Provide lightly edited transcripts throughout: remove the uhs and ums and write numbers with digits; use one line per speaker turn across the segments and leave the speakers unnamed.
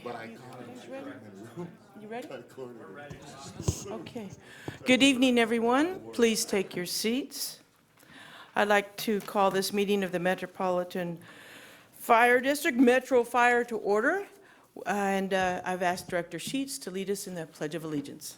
But I caught him
ready?
back in the room.
You ready?
I cornered him.
Okay. Good evening, everyone. Please take your seats. I'd like to call this meeting of the Metropolitan Fire District, Metro Fire, to order. And I've asked Director Sheets to lead us in the Pledge of Allegiance.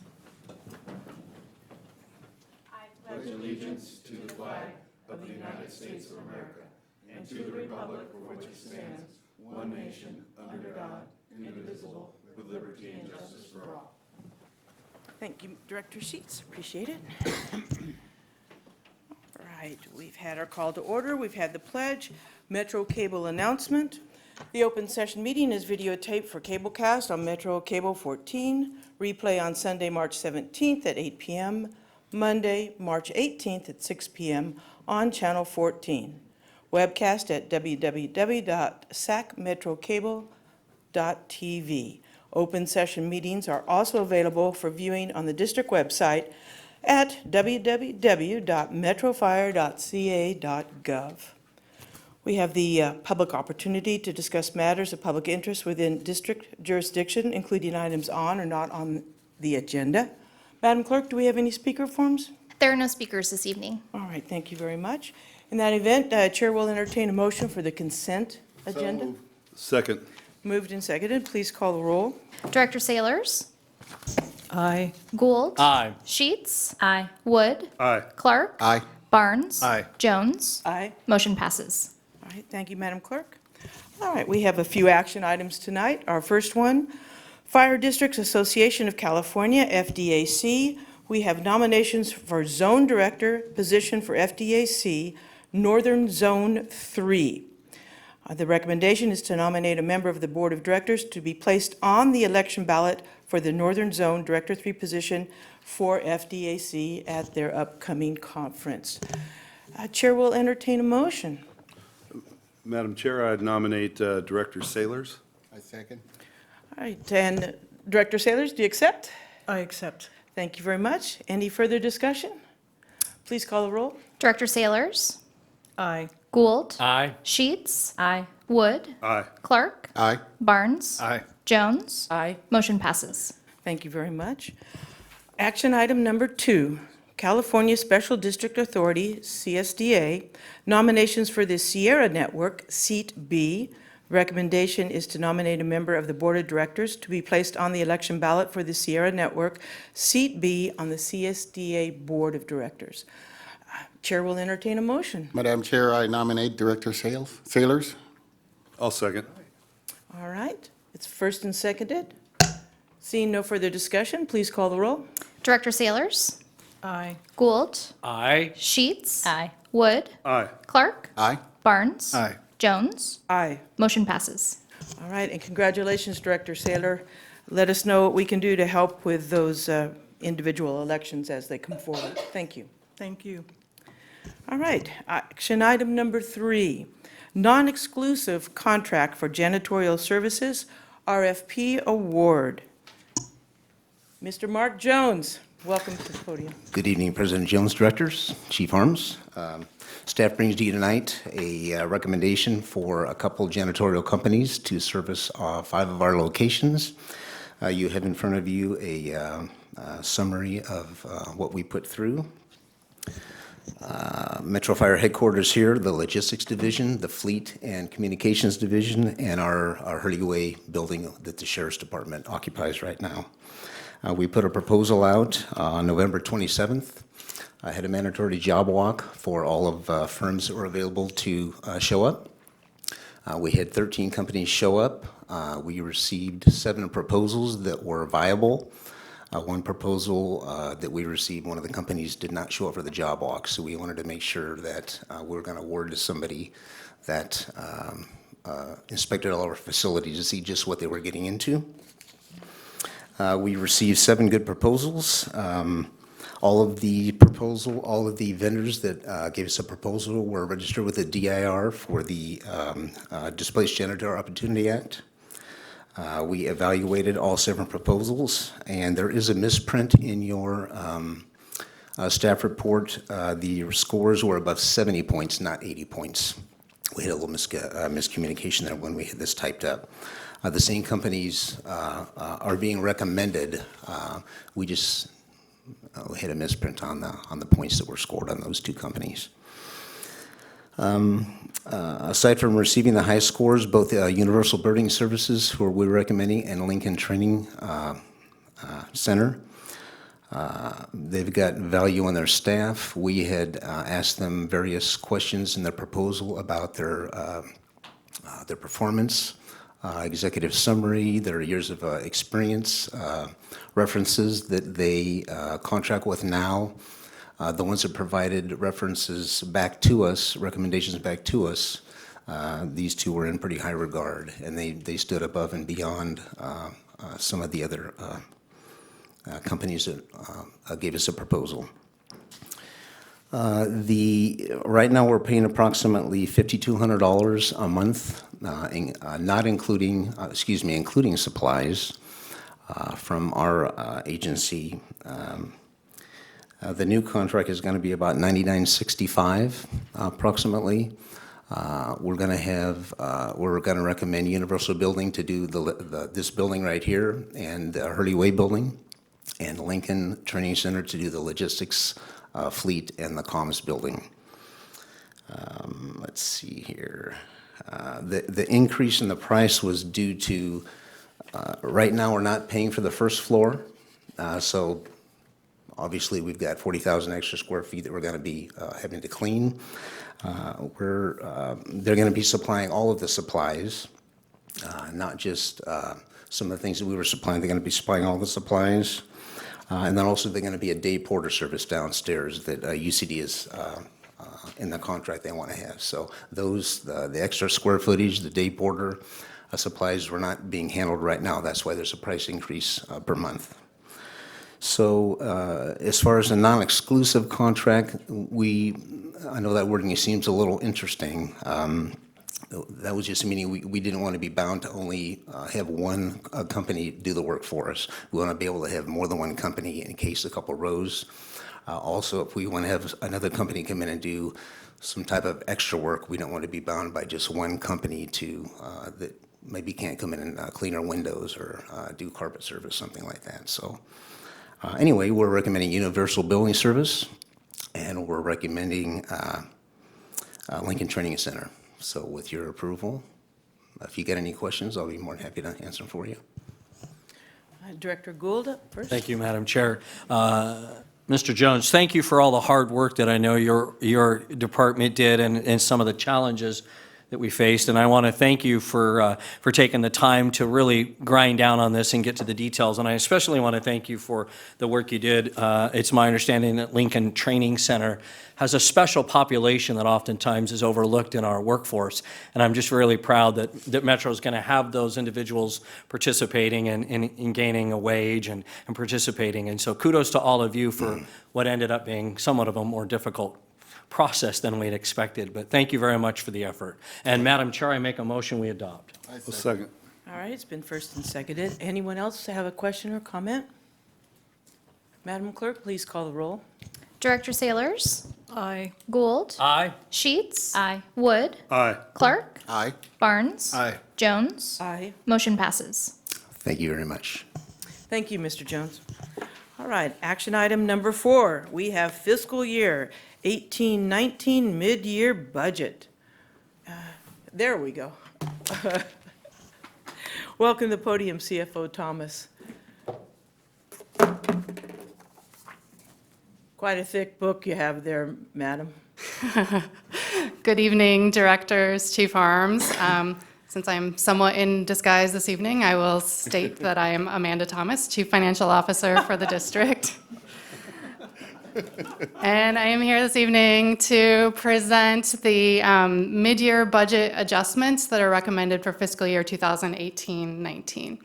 Thank you, Director Sheets. Appreciate it. All right, we've had our call to order. We've had the pledge, Metro Cable announcement. The open session meeting is videotaped for cablecast on Metro Cable 14, replay on Sunday, March 17th at 8 p.m., Monday, March 18th at 6 p.m. on Channel 14, webcast at www.sacmetrocable.tv. Open session meetings are also available for viewing on the district website at www.metrofire.ca.gov. We have the public opportunity to discuss matters of public interest within district jurisdiction, including items on or not on the agenda. Madam Clerk, do we have any speaker forms?
There are no speakers this evening.
All right, thank you very much. In that event, Chair will entertain a motion for the consent agenda.
moved.
Second.
Moved and seconded. Please call the roll.
Director Sailors,
Aye.
Gould.
Aye.
Sheets. Aye. Wood.
Aye.
Clark.
Aye.
Barnes.
Aye.
Jones.
Aye.
Motion passes.
All right, thank you, Madam Clerk. All right, we have a few action items tonight. Our first one, Fire Districts Association of California, FDAC. We have nominations for Zone Director position for FDAC, Northern Zone 3. The recommendation is to nominate a member of the Board of Directors to be placed on the election ballot for the Northern Zone Director 3 position for FDAC at their upcoming conference. Chair will entertain a motion.
Madam Chair, I'd nominate Director Sailors.
I second.
All right, and Director Sailors, do you accept?
I accept.
Thank you very much. Any further discussion? Please call the roll.
Director Sailors,
Aye.
Gould.
Aye.
Sheets. Aye. Wood.
Aye.
Clark.
Aye.
Barnes.
Aye.
Jones.
Aye.
Motion passes.
Thank you very much. Action item number 2, California Special District Authority, CSDA, nominations for the Sierra Network, Seat B. Recommendation is to nominate a member of the Board of Directors to be placed on the election ballot for the Sierra Network, Seat B, on the CSDA Board of Directors. Chair will entertain a motion.
Madam Chair, I nominate Director Sailors.
I'll second.
All right, it's first and seconded. Seeing no further discussion, please call the roll.
Director Sailors,
Aye.
Gould.
Aye.
Sheets. Aye. Wood.
Aye.
Clark.
Aye.
Barnes.
Aye.
Jones.
Aye.
Motion passes.
All right, and congratulations, Director Saylor. Let us know what we can do to help with those individual elections as they come forward. Thank you.
Thank you.
All right, action item number 3, non-exclusive contract for janitorial services, RFP award. Mr. Mark Jones, welcome to the podium.
Good evening, President Jones, directors, Chief Harms. Staff brings to you tonight a recommendation for a couple janitorial companies to service 5 of our locations. You have in front of you a summary of what we put through. Metro Fire Headquarters here, the Logistics Division, the Fleet and Communications Division, and our Hurley Way building that the Sheriff's Department occupies right now. We put a proposal out on November 27th. I had a mandatory job walk for all of firms that were available to show up. We had 13 companies show up. We received 7 proposals that were viable. One proposal that we received, one of the companies did not show up for the job walk, so we wanted to make sure that we were going to award to somebody that inspected all our facilities to see just what they were getting into. We received 7 good proposals. All of the vendors that gave us a proposal were registered with the DIR for the Displaced Janitor Opportunity Act. We evaluated all 7 proposals, and there is a misprint in your staff report. The scores were above 70 points, not 80 points. we had a little miscommunication there when we had this typed up. The same companies are being recommended. We just had a misprint on the points that were scored on those two companies. Aside from receiving the high scores, both Universal Birding Services, who we're recommending, and Lincoln Training Center, they've got value in their staff. We had asked them various questions in their proposal about their performance, executive summary, their years of experience, references that they contract with now. The ones that provided references back to us, recommendations back to us, these two were in pretty high regard, and they stood above and beyond some of the other companies that gave us a proposal. Right now, we're paying approximately $5,200 a month, not including, including supplies from our agency. The new contract is going to be about $99.65 approximately. We're going to recommend Universal Building to do this building right here and Hurley Way building, and Lincoln Training Center to do the logistics fleet and the comms building. Let's see here. The increase in the price was due to, right now we're not paying for the first floor, so obviously we've got 40,000 extra square feet that we're going to be having to clean. They're going to be supplying all of the supplies, not just some of the things that we were supplying. They're going to be supplying all the supplies. And then also they're going to be a day porter service downstairs that UCD is in the contract they want to have. So those, the extra square footage, the day porter supplies were not being handled right now. That's why there's a price increase per month. So as far as a non-exclusive contract, I know that wording seems a little interesting. That was just meaning we didn't want to be bound to only have one company do the work for us. We want to be able to have more than one company in case a couple rows. Also, if we want to have another company come in and do some type of extra work, we don't want to be bound by just one company that maybe can't come in and clean our windows or do carpet service, something like that. So anyway, we're recommending Universal Building Service, and we're recommending Lincoln Training Center. So with your approval, if you get any questions, I'll be more than happy to answer them for you.
Director Gould up first.
Thank you, Madam Chair. Mr. Jones, thank you for all the hard work that I know your department did and some of the challenges that we faced. And I want to thank you for taking the time to really grind down on this and get to the details. And I especially want to thank you for the work you did. It's my understanding that Lincoln Training Center has a special population that oftentimes is overlooked in our workforce. And I'm just really proud that Metro is going to have those individuals participating and in gaining a wage and participating. And so kudos to all of you for what ended up being somewhat of a more difficult process than we'd expected, but thank you very much for the effort. And Madam Chair, I make a motion we adopt.
A second.
All right, it's been first and seconded. Anyone else have a question or comment? Madam Clerk, please call the roll.
Director Sailors,
Aye.
Gould,
Aye.
Sheets. Aye. Wood,
Aye.
Clark,
Aye.
Barnes.
Aye.
Jones.
Aye.
Motion passes.
Thank you very much.
Thank you, Mr. Jones. All right, action item number 4. We have fiscal year 18-19 mid-year budget. There we go. Welcome to the podium, CFO Thomas. Quite a thick book you have there, madam.
Good evening, directors, chief arms. Since I'm somewhat in disguise this evening, I will state that I am Amanda Thomas, Chief Financial Officer for the district. And I am here this evening to present the mid-year budget adjustments that are recommended for fiscal year 2018-19.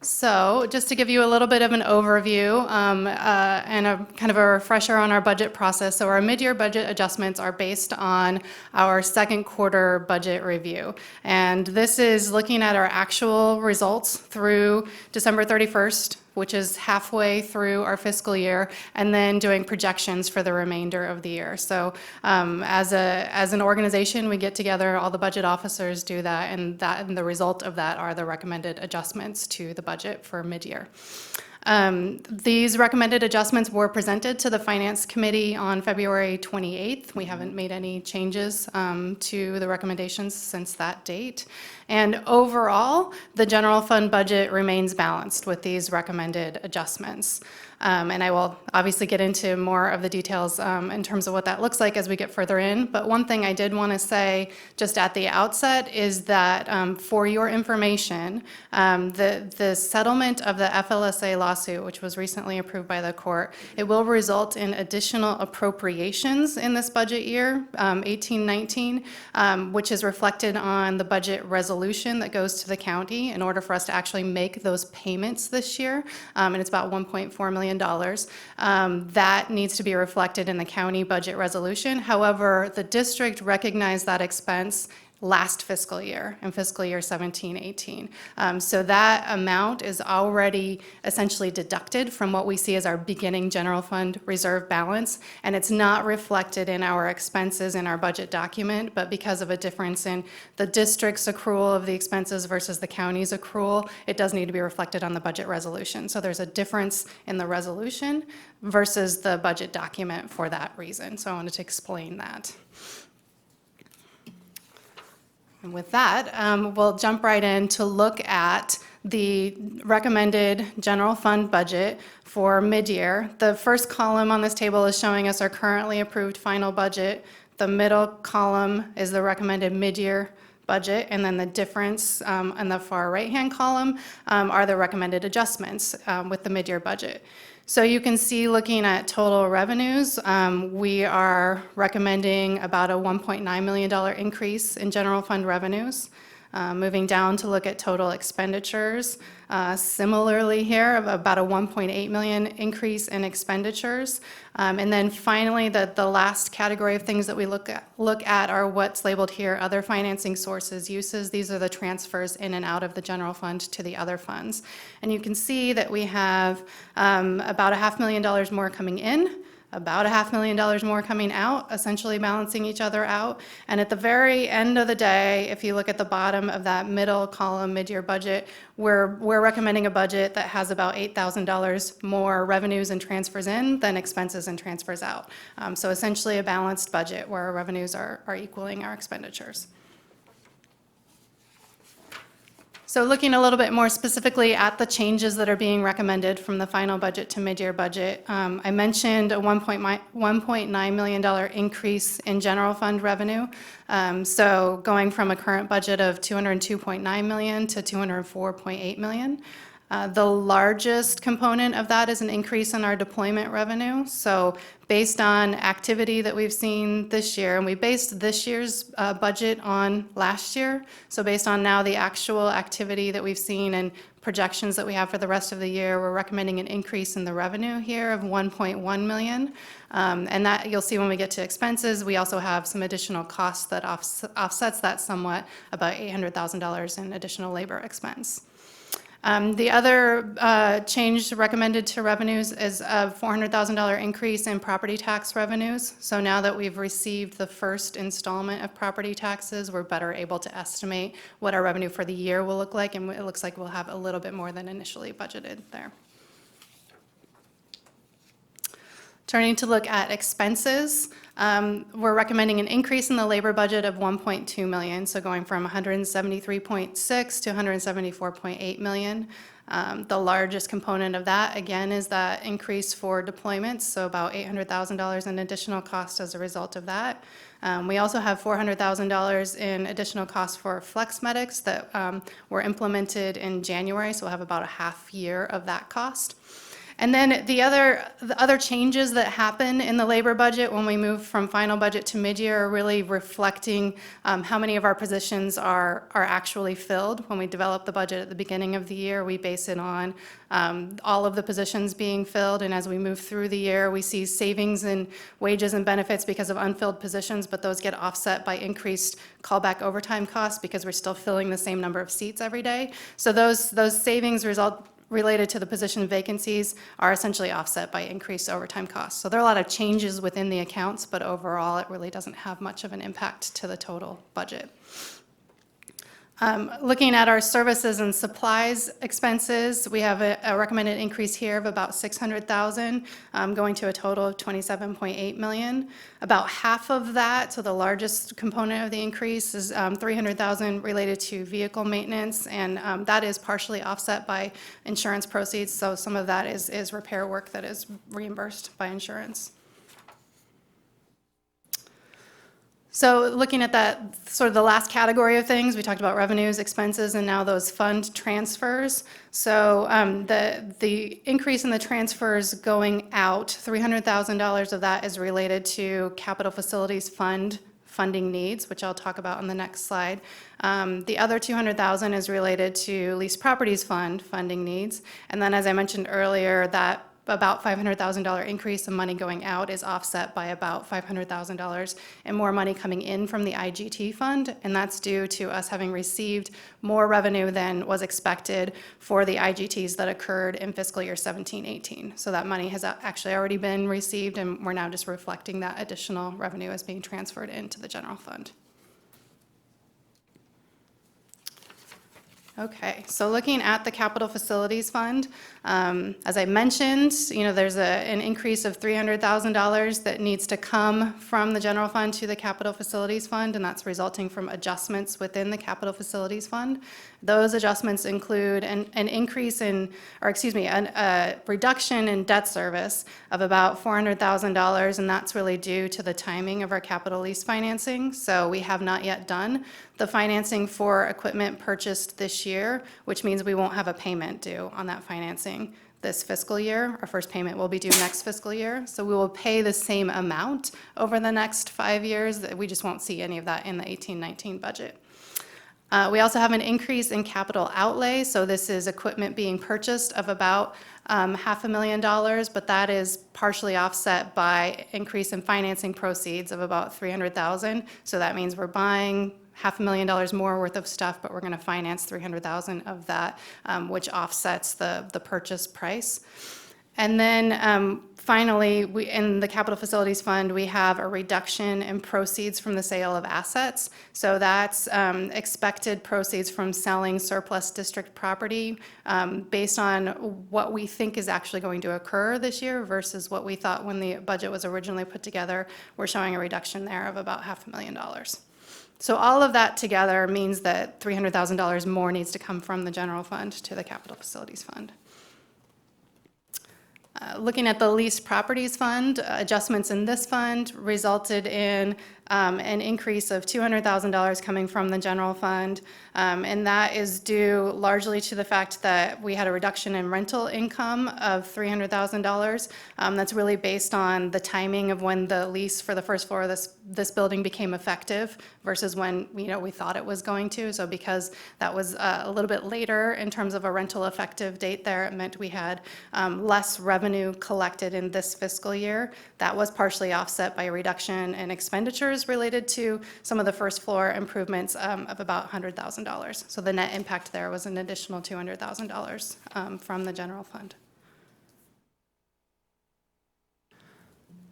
So just to give you a little bit of an overview and a kind of a refresher on our budget process. So our mid-year budget adjustments are based on our second quarter budget review. And this is looking at our actual results through December 31st, which is halfway through our fiscal year, and then doing projections for the remainder of the year. So as an organization, we get together, all the budget officers do that, and the result of that are the recommended adjustments to the budget for mid-year. These recommended adjustments were presented to the Finance Committee on February 28th. We haven't made any changes to the recommendations since that date. And overall, the general fund budget remains balanced with these recommended adjustments. And I will obviously get into more of the details in terms of what that looks like as we get further in. But one thing I did want to say just at the outset is that for your information, the settlement of the FLSA lawsuit, which was recently approved by the court, it will result in additional appropriations in this budget year, 18-19, which is reflected on the budget resolution that goes to the county in order for us to actually make those payments this year. And it's about $1.4 million. That needs to be reflected in the county budget resolution. However, the district recognized that expense last fiscal year, in fiscal year 17-18. So that amount is already essentially deducted from what we see as our beginning general fund reserve balance, and it's not reflected in our expenses in our budget document, but because of a difference in the district's accrual of the expenses versus the county's accrual, it does need to be reflected on the budget resolution. So there's a difference in the resolution versus the budget document for that reason. So I wanted to explain that. And with that, we'll jump right in to look at the recommended general fund budget for mid-year. The first column on this table is showing us our currently approved final budget. The middle column is the recommended mid-year budget, and then the difference in the far right-hand column are the recommended adjustments with the mid-year budget. So you can see, looking at total revenues, we are recommending about a $1.9 million increase in general fund revenues. Moving down to look at total expenditures, similarly here, about a $1.8 million increase in expenditures. And then finally, the last category of things that we look at are what's labeled here, other financing sources, uses. These are the transfers in and out of the general fund to the other funds. And you can see that we have about $500,000 more coming in, about $500,000 more coming out, essentially balancing each other out. And at the very end of the day, if you look at the bottom of that middle column, mid-year budget, we're recommending a budget that has about $8,000 more revenues and transfers in than expenses and transfers out. So essentially a balanced budget where our revenues are equaling our expenditures. So looking a little bit more specifically at the changes that are being recommended from the final budget to mid-year budget, I mentioned a $1.9 million increase in general fund revenue. So going from a current budget of $202.9 million to $204.8 million. The largest component of that is an increase in our deployment revenue. So based on activity that we've seen this year, and we based this year's budget on last year, so based on now the actual activity that we've seen and projections that we have for the rest of the year, we're recommending an increase in the revenue here of $1.1 million. And that you'll see when we get to expenses. We also have some additional costs that offsets that somewhat, about $800,000 in additional labor expense. The other change recommended to revenues is a $400,000 increase in property tax revenues. So now that we've received the first installment of property taxes, we're better able to estimate what our revenue for the year will look like, and it looks like we'll have a little bit more than initially budgeted there. Turning to look at expenses, we're recommending an increase in the labor budget of $1.2 million, so going from $173.6 to $174.8 million. The largest component of that, again, is that increase for deployments, so about $800,000 in additional cost as a result of that. We also have $400,000 in additional costs for Flex Medics that were implemented in January, so we'll have about a half year of that cost. And then the other changes that happen in the labor budget when we move from final budget to mid-year are really reflecting how many of our positions are actually filled. When we develop the budget at the beginning of the year, we base it on all of the positions being filled, and as we move through the year, we see savings in wages and benefits because of unfilled positions, but those get offset by increased callback overtime costs because we're still filling the same number of seats every day. So those savings related to the position vacancies are essentially offset by increased overtime costs. So there are a lot of changes within the accounts, but overall, it really doesn't have much of an impact to the total budget. Looking at our services and supplies expenses, we have a recommended increase here of about $600,000, going to a total of $27.8 million. About half of that, so the largest component of the increase, is $300,000 related to vehicle maintenance, and that is partially offset by insurance proceeds. So some of that is repair work that is reimbursed by insurance. So looking at that, sort of the last category of things, we talked about revenues, expenses, and now those fund transfers. So the increase in the transfers going out, $300,000 of that is related to capital facilities fund funding needs, which I'll talk about on the next slide. The other $200,000 is related to leased properties fund funding needs. And then, as I mentioned earlier, that about $500,000 increase in money going out is offset by about $500,000 and more money coming in from the IGT fund, and that's due to us having received more revenue than was expected for the IGTs that occurred in fiscal year 17-18. So that money has actually already been received, and we're now just reflecting that additional revenue as being transferred into the general fund. Okay, so looking at the capital facilities fund, as I mentioned, there's an increase of $300,000 that needs to come from the general fund to the capital facilities fund, and that's resulting from adjustments within the capital facilities fund. Those adjustments include a reduction in debt service of about $400,000, and that's really due to the timing of our capital lease financing. So we have not yet done the financing for equipment purchased this year, which means we won't have a payment due on that financing this fiscal year. Our first payment will be due next fiscal year. So we will pay the same amount over the next 5 years. We just won't see any of that in the 18-19 budget. We also have an increase in capital outlay. So this is equipment being purchased of about $500,000, but that is partially offset by increase in financing proceeds of about $300,000. So that means we're buying $500,000 more worth of stuff, but we're going to finance $300,000 of that, which offsets the purchase price. And then finally, in the capital facilities fund, we have a reduction in proceeds from the sale of assets. So that's expected proceeds from selling surplus district property based on what we think is actually going to occur this year versus what we thought when the budget was originally put together. We're showing a reduction there of about $500,000. So all of that together means that $300,000 more needs to come from the general fund to the capital facilities fund. Looking at the leased properties fund, adjustments in this fund resulted in an increase of $200,000 coming from the general fund, and that is due largely to the fact that we had a reduction in rental income of $300,000. That's really based on the timing of when the lease for the first floor of this building became effective versus when we thought it was going to. So because that was a little bit later in terms of a rental effective date there, it meant we had less revenue collected in this fiscal year. That was partially offset by a reduction in expenditures related to some of the first floor improvements of about $100,000. So the net impact there was an additional $200,000 from the general fund.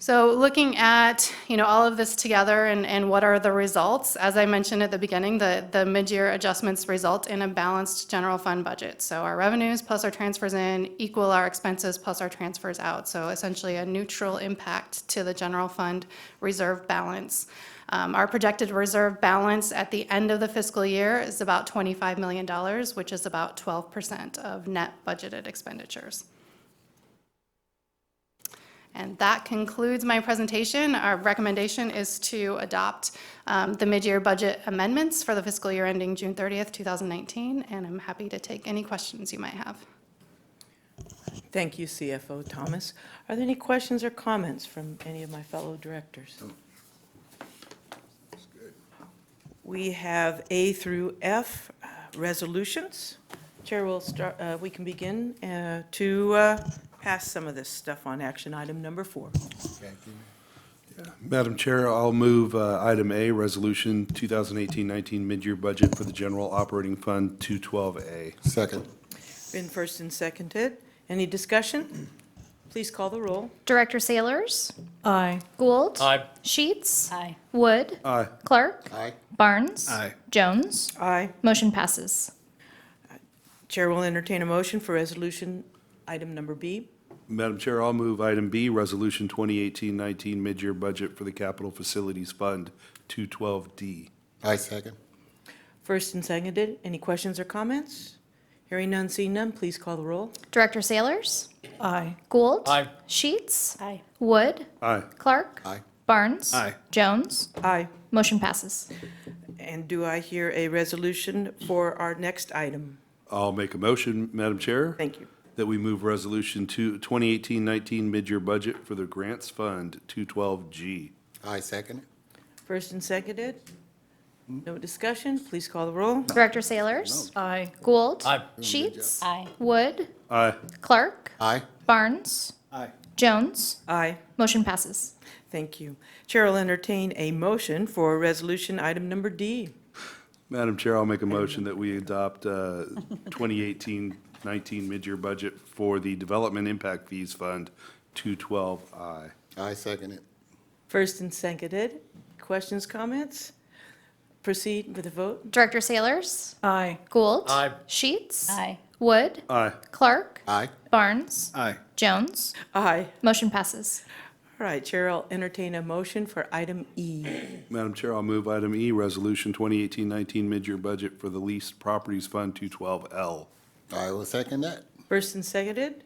So looking at all of this together and what are the results, as I mentioned at the beginning, the mid-year adjustments result in a balanced general fund budget. So our revenues plus our transfers in equal our expenses plus our transfers out. So essentially a neutral impact to the general fund reserve balance. Our projected reserve balance at the end of the fiscal year is about $25 million, which is about 12% of net budgeted expenditures. And that concludes my presentation. Our recommendation is to adopt the mid-year budget amendments for the fiscal year ending June 30th, 2019, and I'm happy to take any questions you might have.
Thank you, CFO Thomas. Are there any questions or comments from any of my fellow directors? We have A through F resolutions. Chair will start, we can begin to pass some of this stuff on action item number 4.
Madam Chair, I'll move item A, Resolution 2018-19 Mid-Year Budget for the General Operating Fund 212A.
Second.
Been first and seconded. Any discussion? Please call the roll.
Director Sailors,
Aye.
Gould.
Aye.
Sheets.
Aye.
Wood.
Aye.
Clark.
Aye.
Barnes.
Aye.
Jones.
Aye.
Motion passes.
Chair will entertain a motion for resolution item number B.
Madam Chair, I'll move item B, Resolution 2018-19 Mid-Year Budget for the Capital Facilities Fund 212D.
I second.
First and seconded. Any questions or comments? Hearing none, seeing none, please call the roll.
Director Sailors,
Aye.
Gould.
Aye.
Sheets.
Aye.
Wood.
Aye.
Clark.
Aye.
Barnes.
Aye.
Jones.
Aye.
Motion passes.
And do I hear a resolution for our next item?
I'll make a motion, Madam Chair.
Thank you.
That we move Resolution 2018-19 Mid-Year Budget for the Grants Fund 212G.
I second it.
First and seconded. No discussion, please call the roll.
Director Sailors,
Aye.
Gould.
Aye.
Sheets.
Aye.
Wood.
Aye.
Clark.
Aye.
Barnes.
Aye.
Jones.
Aye.
Motion passes.
Thank you. Chair will entertain a motion for resolution item number D.
Madam Chair, I'll make a motion that we adopt 2018-19 mid-year budget for the Development Impact Fees Fund 212I.
I second it.
First and seconded. Questions, comments? Proceed with the vote.
Director Sailors,
Aye.
Gould.
Aye.
Sheets.
Aye.
Wood.
Aye.
Clark.
Aye.
Barnes.
Aye.
Jones.
Aye.
Motion passes.
All right, Chair will entertain a motion for item E.
Madam Chair, I'll move item E, Resolution 2018-19 mid-year budget for the Leased Properties Fund 212L.
I will second that.
First and seconded.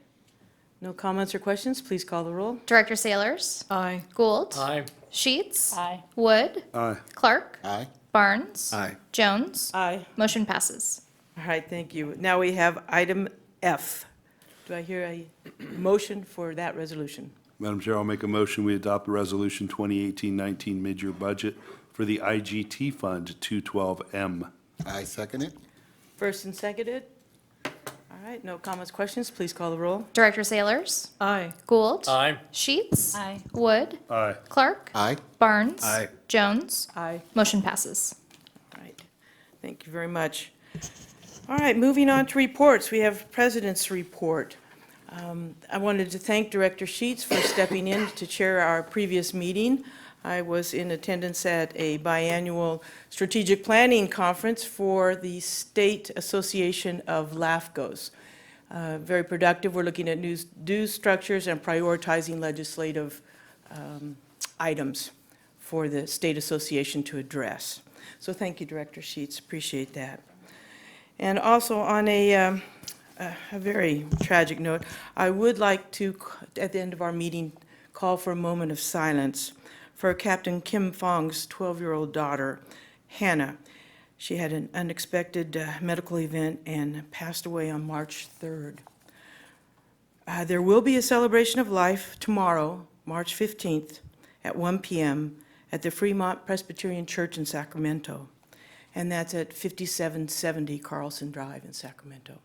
No comments or questions, please call the roll.
Director Sailors,
Aye.
Gould.
Aye.
Sheets.
Aye.
Wood.
Aye.
Clark.
Aye.
Barnes.
Aye.
Jones.
Aye.
Motion passes.
All right, thank you. Now we have item F. Do I hear a motion for that resolution?
Madam Chair, I'll make a motion, we adopt the Resolution 2018-19 mid-year budget for the IGT Fund 212M.
I second it.
First and seconded. All right, no comments, questions, please call the roll.
Director Sailors,
Aye.
Gould.
Aye.
Sheets.
Aye.
Wood.
Aye.
Clark.
Aye.
Barnes.
Aye.
Jones.
Aye.
Motion passes.
All right, thank you very much. All right, moving on to reports, we have President's Report. I wanted to thank Director Sheets for stepping in to chair our previous meeting. I was in attendance at a biannual strategic planning conference for the State Association of LAFCOs. Very productive. We're looking at new due structures and prioritizing legislative items for the State Association to address. So thank you, Director Sheets, appreciate that. And also on a very tragic note, I would like to, at the end of our meeting, call for a moment of silence for Captain Kim Fong's 12-year-old daughter, Hannah. She had an unexpected medical event and passed away on March 3rd. There will be a celebration of life tomorrow, March 15th, at 1 p.m. at the Fremont Presbyterian Church in Sacramento, and that's at 5770 Carlson Drive in Sacramento.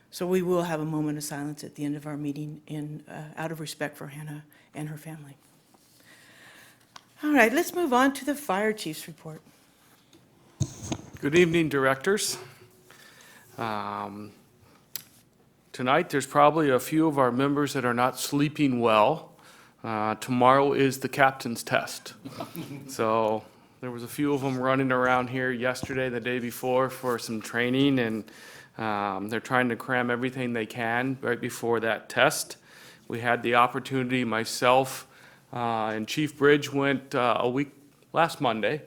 So we will have a moment of silence at the end of our meeting out of respect for Hannah and her family. All right, let's move on to the fire chief's report.
Good evening, directors. Tonight, there's probably a few of our members that are not sleeping well. Tomorrow is the captain's test. So there was a few of them running around here yesterday, the day before, for some training, and they're trying to cram everything they can right before that test. We had the opportunity, myself and Chief Bridge went a week last Monday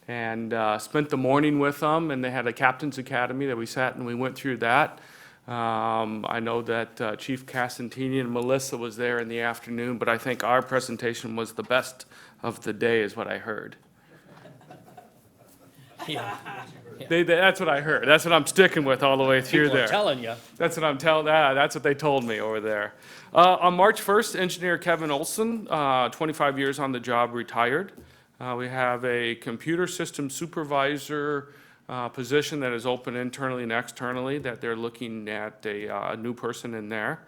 and spent the morning with them, and they had a captain's academy that we sat and we went through that. I know that Chief Cassantini and Melissa was there in the afternoon, but I think our presentation was the best of the day is what I heard. That's what I heard. That's what I'm sticking with all the way through
People are
there.
telling you.
That's what I'm telling, that's what they told me over there. On March 1st, engineer Kevin Olson, 25 years on the job, retired. We have a computer system supervisor position that is open internally and externally, that they're looking at a new person in there.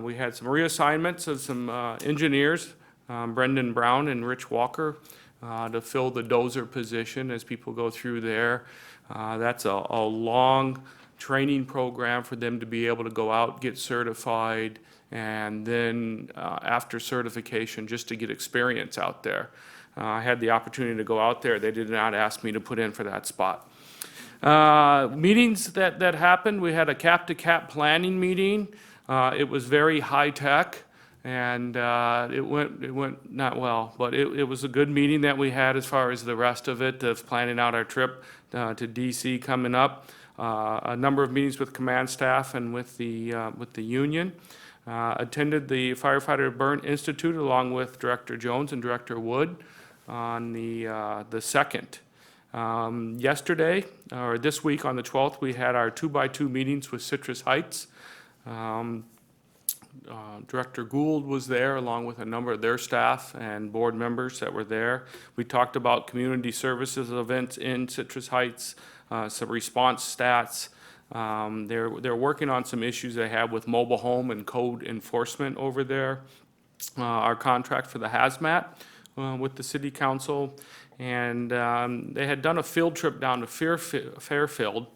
We had some reassignments of some engineers, Brendan Brown and Rich Walker, to fill the dozer position as people go through there. That's a long training program for them to be able to go out, get certified, and then after certification, just to get experience out there. I had the opportunity to go out there. They did not ask me to put in for that spot. Meetings that happened, we had a cap-to-cap planning meeting. It was very high-tech, and it went not well, but it was a good meeting that we had as far as the rest of it, of planning out our trip to DC coming up. A number of meetings with command staff and with the union. Attended the Firefighter Burn Institute along with Director Jones and Director Wood on the 2nd. Yesterday, or this week on the 12th, we had our 2x2 meetings with Citrus Heights. Director Gould was there along with a number of their staff and board members that were there. We talked about community services events in Citrus Heights, some response stats. They're working on some issues they have with mobile home and code enforcement over there. Our contract for the hazmat with the city council. And they had done a field trip down to Fairfield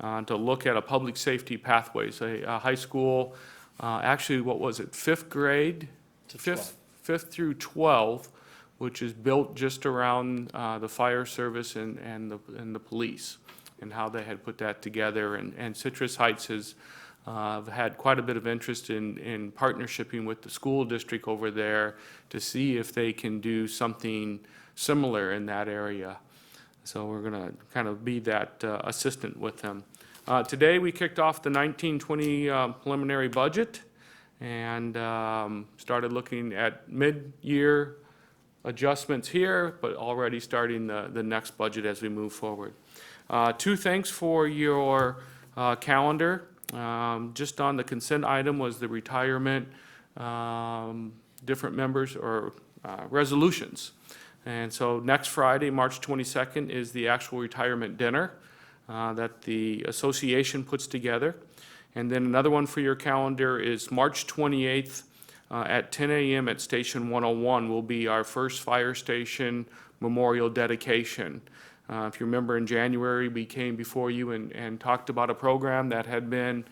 to look at a public safety pathways, a high school, actually, what was it, 5th grade? Fifth through 12, which is built just around the fire service and the police, and how they had put that together. And Citrus Heights has had quite a bit of interest in partnershiping with the school district over there to see if they can do something similar in that area. So we're going to kind of be that assistant with them. Today we kicked off the 1920 preliminary budget and started looking at mid-year adjustments here, but already starting the next budget as we move forward. 2 things for your calendar. Just on the consent item was the retirement, different members or resolutions. And so next Friday, March 22nd, is the actual retirement dinner that the association puts together. And then another one for your calendar is March 28th at 10 a.m. at Station 101 will be our first fire station memorial dedication. If you remember, in January, we came before you and talked about a program that had been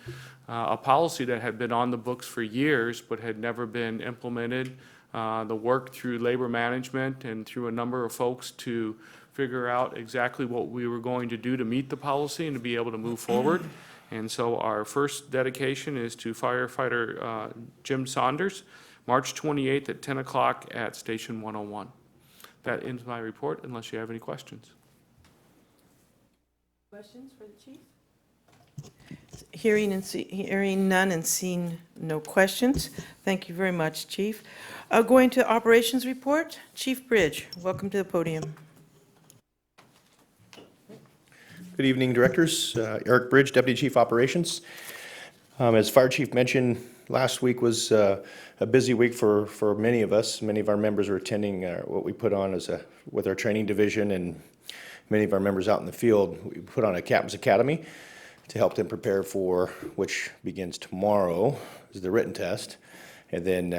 a policy that had been on the books for years but had never been implemented. The work through labor management and through a number of folks to figure out exactly what we were going to do to meet the policy and to be able to move forward. And so our first dedication is to firefighter Jim Saunders, March 28th at 10 o'clock at Station 101. That ends my report, unless you have any questions.
Questions for the chief? Hearing none and seeing no questions. Thank you very much, Chief. Going to operations report, Chief Bridge, welcome to the podium.
Good evening, directors. Eric Bridge, Deputy Chief Operations. As Fire Chief mentioned, last week was a busy week for many of us. Many of our members were attending what we put on with our training division, and many of our members out in the field. We put on a Captain's Academy to help them prepare for, which begins tomorrow, is the written test. And then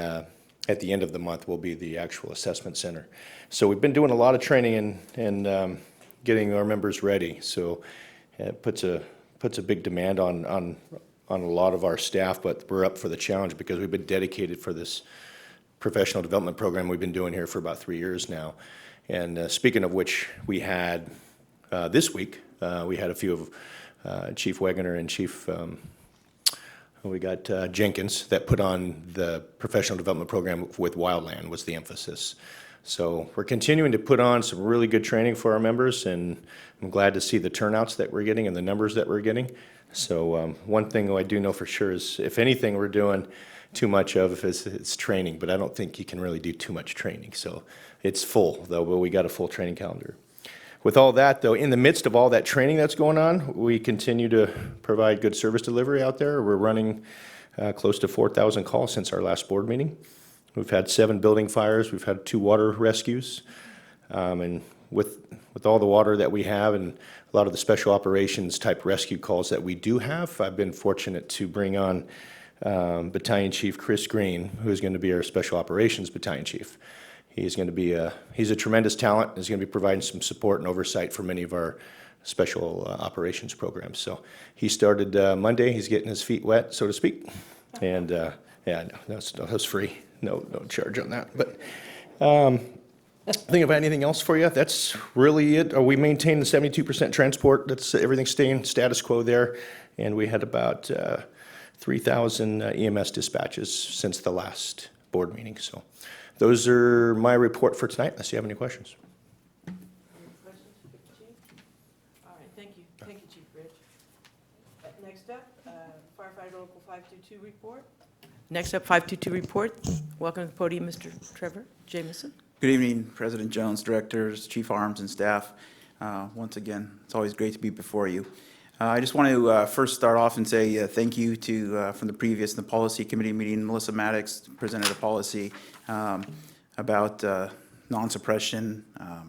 at the end of the month will be the actual assessment center. So we've been doing a lot of training and getting our members ready. So it puts a big demand on a lot of our staff, but we're up for the challenge because we've been dedicated for this professional development program we've been doing here for about 3 years now. And speaking of which, we had this week, we had a few of Chief Wegener and Chief, we got Jenkins that put on the professional development program with Wildland was the emphasis. So we're continuing to put on some really good training for our members, and I'm glad to see the turnouts that we're getting and the numbers that we're getting. So one thing I do know for sure is if anything we're doing too much of is it's training, but I don't think you can really do too much training. So it's full, though, but we got a full training calendar. With all that, though, in the midst of all that training that's going on, we continue to provide good service delivery out there. We're running close to 4,000 calls since our last board meeting. We've had 7 building fires. We've had 2 water rescues. And with all the water that we have and a lot of the special operations type rescue calls that we do have, I've been fortunate to bring on Battalion Chief Chris Green, who is going to be our special operations battalion chief. He's going to be he's a tremendous talent. He's going to be providing some support and oversight for many of our special operations programs. So he started Monday. He's getting his feet wet, so to speak. And yeah, no, that was free. No charge on that. But think of anything else for you? That's really it. We maintain the 72% transport. That's everything staying status quo there. And we had about 3,000 EMS dispatches since the last board meeting. So those are my report for tonight, unless you have any questions.
Any questions for the chief? All right, thank you. Thank you, Chief Rich. Next up, firefighter local 522 report. Next up, 522 report. Welcome to the podium, Mr. Trevor Jamison.
Good evening, President Jones, directors, chief arms, and staff. Once again, it's always great to be before you. I just want to first start off and say thank you to, from the policy committee meeting, Melissa Maddox presented a policy about non-suppression,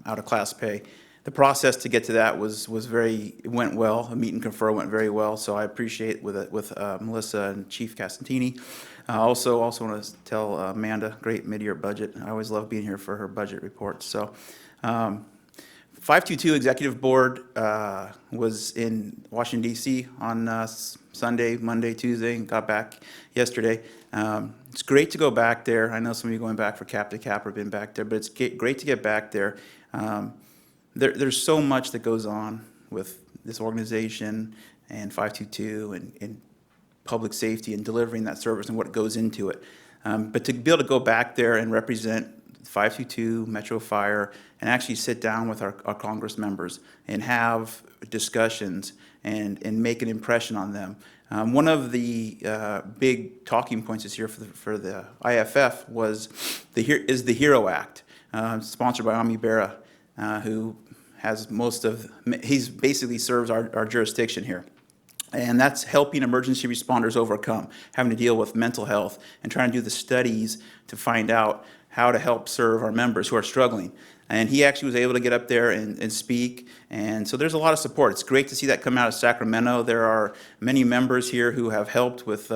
out-of-class pay. The process to get to that it went well. A meet and confer went very well, so I appreciate with Melissa and Chief Castantini. I also want to tell Amanda, great mid-year budget. I always love being here for her budget reports. So 522 Executive Board was in Washington, D.C. on Sunday, Monday, Tuesday, and got back yesterday. It's great to go back there. I know some of you going back for Cap to Cap have been back there, but it's great to get back there. There's so much that goes on with this organization and 522 and public safety and delivering that service and what goes into it. But to be able to go back there and represent 522, Metro Fire, and actually sit down with our Congress members and have discussions and make an impression on them. One of the big talking points this year for the IFF was the HERO Act, sponsored by Ami Bera, who has he basically serves our jurisdiction here. And that's helping emergency responders overcome, having to deal with mental health and trying to do the studies to find out how to help serve our members who are struggling. And he actually was able to get up there and speak. And so there's a lot of support. It's great to see that come out of Sacramento. There are many members here who have helped with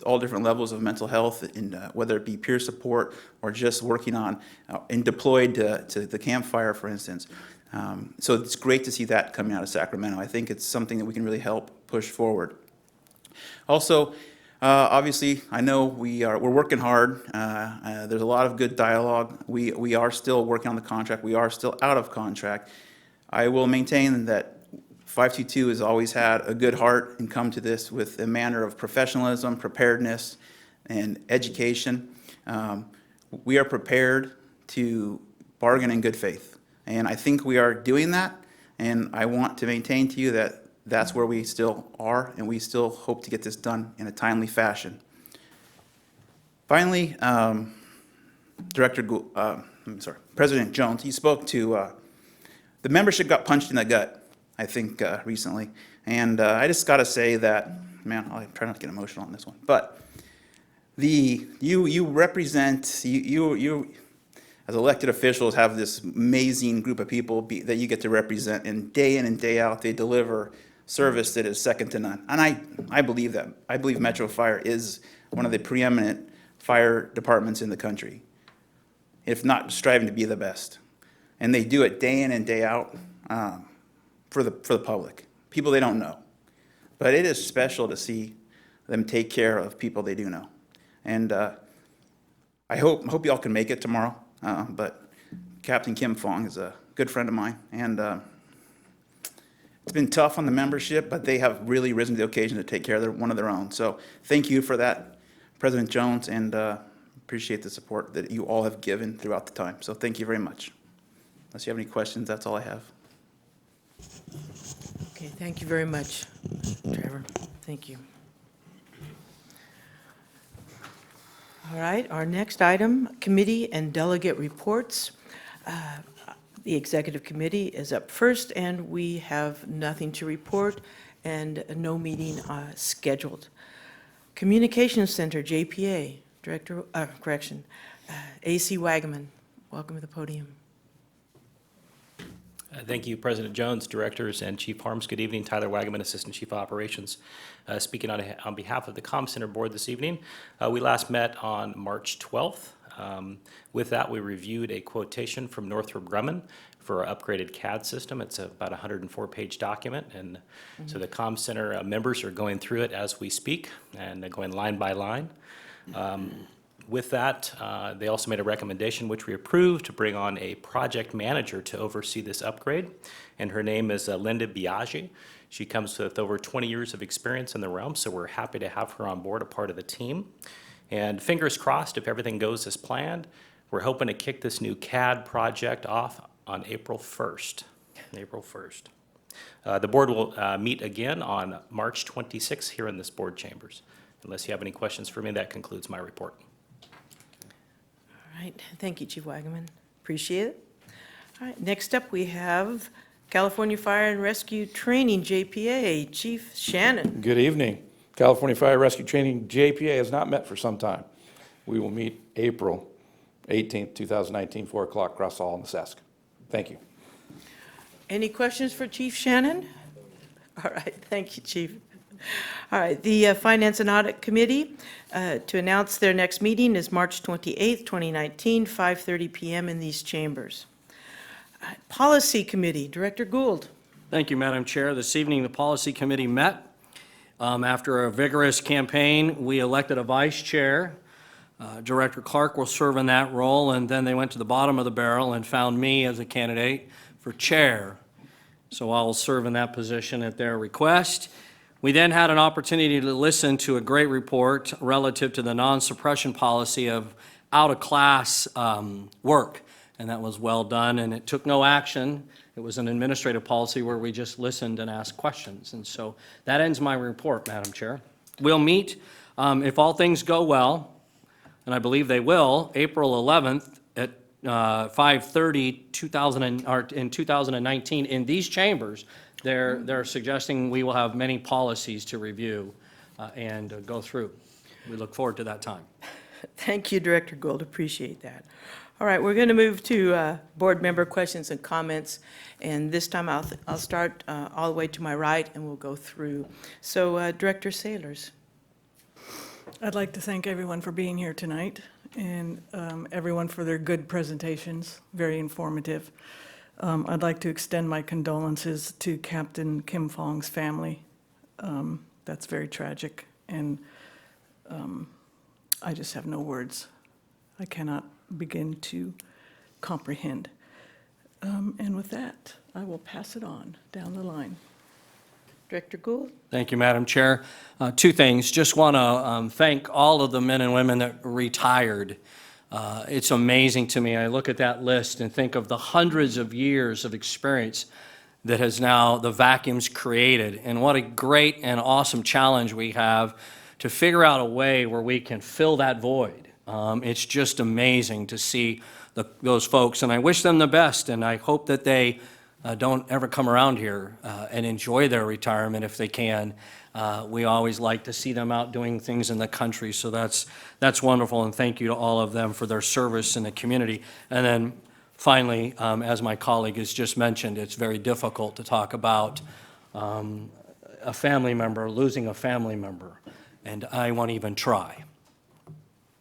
all different levels of mental health, whether it be peer support or just working on and deployed to the campfire, for instance. So it's great to see that coming out of Sacramento. I think it's something that we can really help push forward. Also, obviously, I know we're working hard. There's a lot of good dialogue. We are still working on the contract. We are still out of contract. I will maintain that 522 has always had a good heart and come to this with a manner of professionalism, preparedness, and education. We are prepared to bargain in good faith. And I think we are doing that, and I want to maintain to you that that's where we still are, and we still hope to get this done in a timely fashion. Finally, President Jones, he spoke to the membership got punched in the gut, I think, recently. And I just got to say that, man, I'll try not to get emotional on this one, but you represent, you as elected officials have this amazing group of people that you get to represent, and in day out, they deliver service that is second to none. And I believe that. I believe Metro Fire is one of the preeminent fire departments in the country, if not striving to be the best. And they do it day in and day out for the public, people they don't know. But it is special to see them take care of people they do know. And I hope y'all can make it tomorrow. But Captain Kim Fong is a good friend of mine, and it's been tough on the membership, but they have really risen to the occasion to take care of one of their own. So thank you for that, President Jones, and appreciate the support that you all have given throughout the time. So thank you very much. Unless you have any questions, that's all I have.
Okay, thank you very much, Trevor. Thank you. All right, our next item, committee and delegate reports. The executive committee is up first, and we have nothing to report and no meeting scheduled. Communications Center, JPA, AC Wagaman, welcome to the podium.
Thank you, President Jones, directors, and Chief Harms. Good evening. Tyler Wagaman, Assistant Chief of Operations, speaking on behalf of the Comm Center Board this evening. We last met on March 12th. With that, we reviewed a quotation from Northrop Grumman for our upgraded CAD system. It's about a 104-page document, and so the Comm Center members are going through it as we speak, and they're going line by line. With that, they also made a recommendation, which we approved, to bring on a project manager to oversee this upgrade, and her name is Linda Biaggi. She comes with over 20 years of experience in the realm, so we're happy to have her on board, a part of the team. And fingers crossed, if everything goes as planned, we're hoping to kick this new CAD project off on April 1st. April 1st. The board will meet again on March 26th here in this board chambers. Unless you have any questions for me, that concludes my report.
All right, thank you, Chief Wagaman. Appreciate it. All right, next up, we have California Fire and Rescue Training, JPA, Chief Shannon.
Good evening. California Fire Rescue Training, JPA, has not met for some time. We will meet April 18th, 2019, 4 o'clock, Cross Hall in the Sask. Thank you.
Any questions for Chief Shannon? All right, thank you, Chief. All right, the Finance and Audit Committee, to announce their next meeting is March 28th, 2019, 5:30 PM in these chambers. Policy Committee, Director Gould.
Thank you, Madam Chair. This evening, the Policy Committee met. After a vigorous campaign, we elected a vice chair. Director Clark will serve in that role, and then they went to the bottom of the barrel and found me as a candidate for chair. So I will serve in that position at their request. We then had an opportunity to listen to a great report relative to the non-suppression policy of out-of-class work, and that was well done, and it took no action. It was an administrative policy where we just listened and asked questions, and so that ends my report, Madam Chair. We'll meet, if all things go well, and I believe they will, April 11th at 5:30 in 2019 in these chambers. They're suggesting we will have many policies to review and go through. We look forward to that time.
Thank you, Director Gould, appreciate that. All right, we're going to move to board member questions and comments, and this time I'll start all the way to my right, and we'll go through. So, Director Sailors.
I'd like to thank everyone for being here tonight, and everyone for their good presentations, very informative. I'd like to extend my condolences to Captain Kim Fong's family. That's very tragic, and I just have no words. I cannot begin to comprehend. And with that, I will pass it on down the line.
Director Gould?
Thank you, Madam Chair. Two things. Just want to thank all of the men and women that retired. It's amazing to me. I look at that list and think of the hundreds of years of experience that has now the vacuums created. And what a great and awesome challenge we have to figure out a way where we can fill that void. It's just amazing to see those folks, and I wish them the best, and I hope that they don't ever come around here and enjoy their retirement if they can. We always like to see them out doing things in the country, so that's wonderful, and thank you to all of them for their service in the community. And then finally, as my colleague has just mentioned, it's very difficult to talk about a family member, losing a family member, and I won't even try.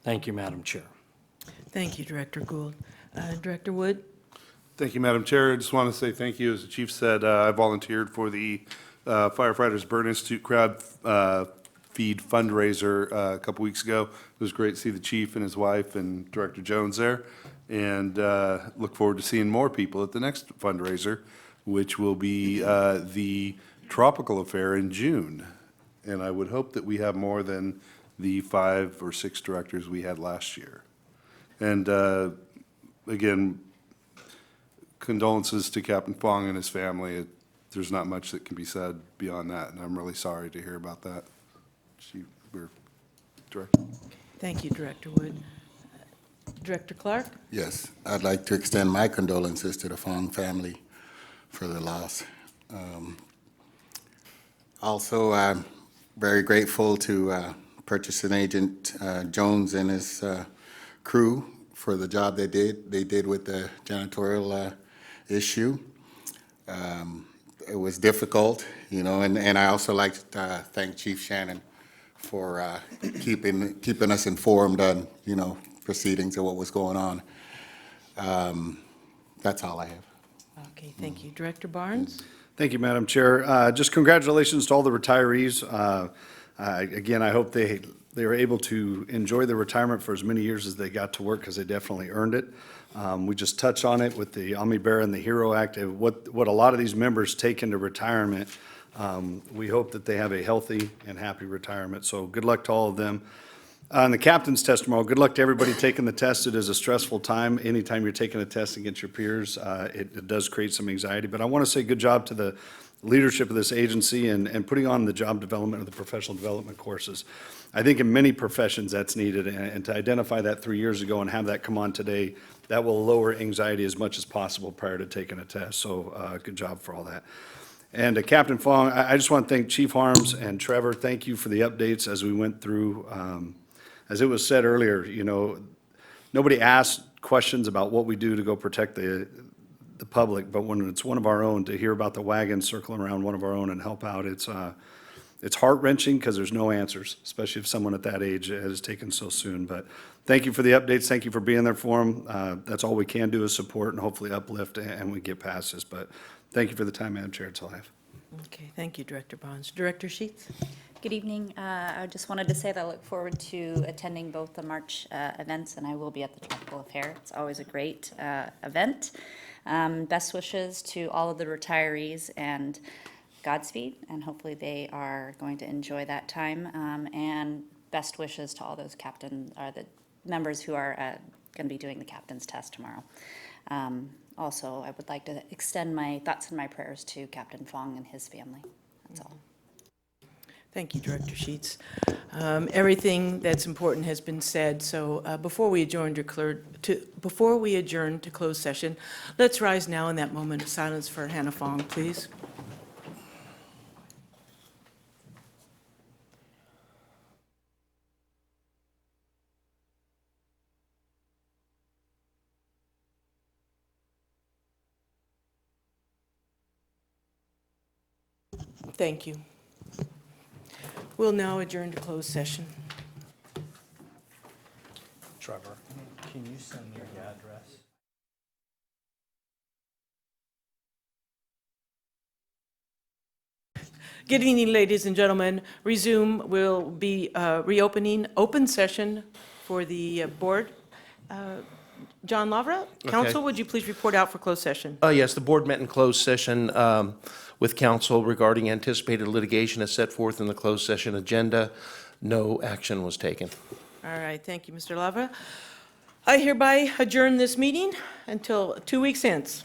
Thank you, Madam Chair.
Thank you, Director Gould. Director Wood?
Thank you, Madam Chair. I just want to say thank you. As the chief said, I volunteered for the Firefighters Burn Institute crowd feed fundraiser a couple weeks ago. It was great to see the chief and his wife and Director Jones there, and look forward to seeing more people at the next fundraiser, which will be the Tropical Affair in June. And I would hope that we have more than the 5 or 6 directors we had last year. And again, condolences to Captain Fong and his family. There's not much that can be said beyond that, and I'm really sorry to hear about that. Director.
Thank you, Director Wood. Director Clark?
Yes, I'd like to extend my condolences to the Fong family for the loss. Also, I'm very grateful to Purchasing Agent Jones and his crew for the job they did with the janitorial issue. It was difficult, you know, and I also like to thank Chief Shannon for keeping us informed on, you know, proceedings and what was going on. That's all I have.
Okay, thank you. Director Barnes?
Thank you, Madam Chair. Just congratulations to all the retirees. Again, I hope they were able to enjoy their retirement for as many years as they got to work, because they definitely earned it. We just touched on it with the Omni Bear and the HERO Act, what a lot of these members take into retirement. We hope that they have a healthy and happy retirement, so good luck to all of them. On the captain's test tomorrow, good luck to everybody taking the test. It is a stressful time. Anytime you're taking a test against your peers, it does create some anxiety. But I want to say good job to the leadership of this agency and putting on the job development or the professional development courses. I think in many professions that's needed, and to identify that 3 years ago and have that come on today, that will lower anxiety as much as possible prior to taking a test. So good job for all that. And Captain Fong, I just want to thank Chief Harms and Trevor. Thank you for the updates as we went through. As it was said earlier, you know, nobody asked questions about what we do to go protect the public, but when it's one of our own, to hear about the wagon circling around one of our own and help out, it's heart-wrenching because there's no answers, especially if someone at that age has taken so soon. But thank you for the updates. Thank you for being there for them. That's all we can do is support and hopefully uplift, and we get past this. But thank you for the time, Madam Chair. That's all I have.
Okay, thank you, Director Barnes. Director Sheets?
Good evening. I just wanted to say that I look forward to attending both the March events, and I will be at the Tropical Affair. It's always a great event. Best wishes to all of the retirees, and Godspeed, and hopefully they are going to enjoy that time. And best wishes to all those the members who are going to be doing the captain's test tomorrow. Also, I would like to extend my thoughts and my prayers to Captain Fong and his family. That's all.
Thank you, Director Sheets. Everything that's important has been said, so before we adjourn to closed session, let's rise now in that moment of silence for Hannah Fong, please. Thank you. We'll now adjourn to closed session.
Trevor, can you send me the address?
Good evening, ladies and gentlemen. Resume will be reopening open session for the board. John Lavra, counsel, would you please report out for closed session?
Yes, the board met in closed session with counsel regarding anticipated litigation as set forth in the closed session agenda. No action was taken.
All right, thank you, Mr. Lavra. I hereby adjourn this meeting until 2 weeks hence.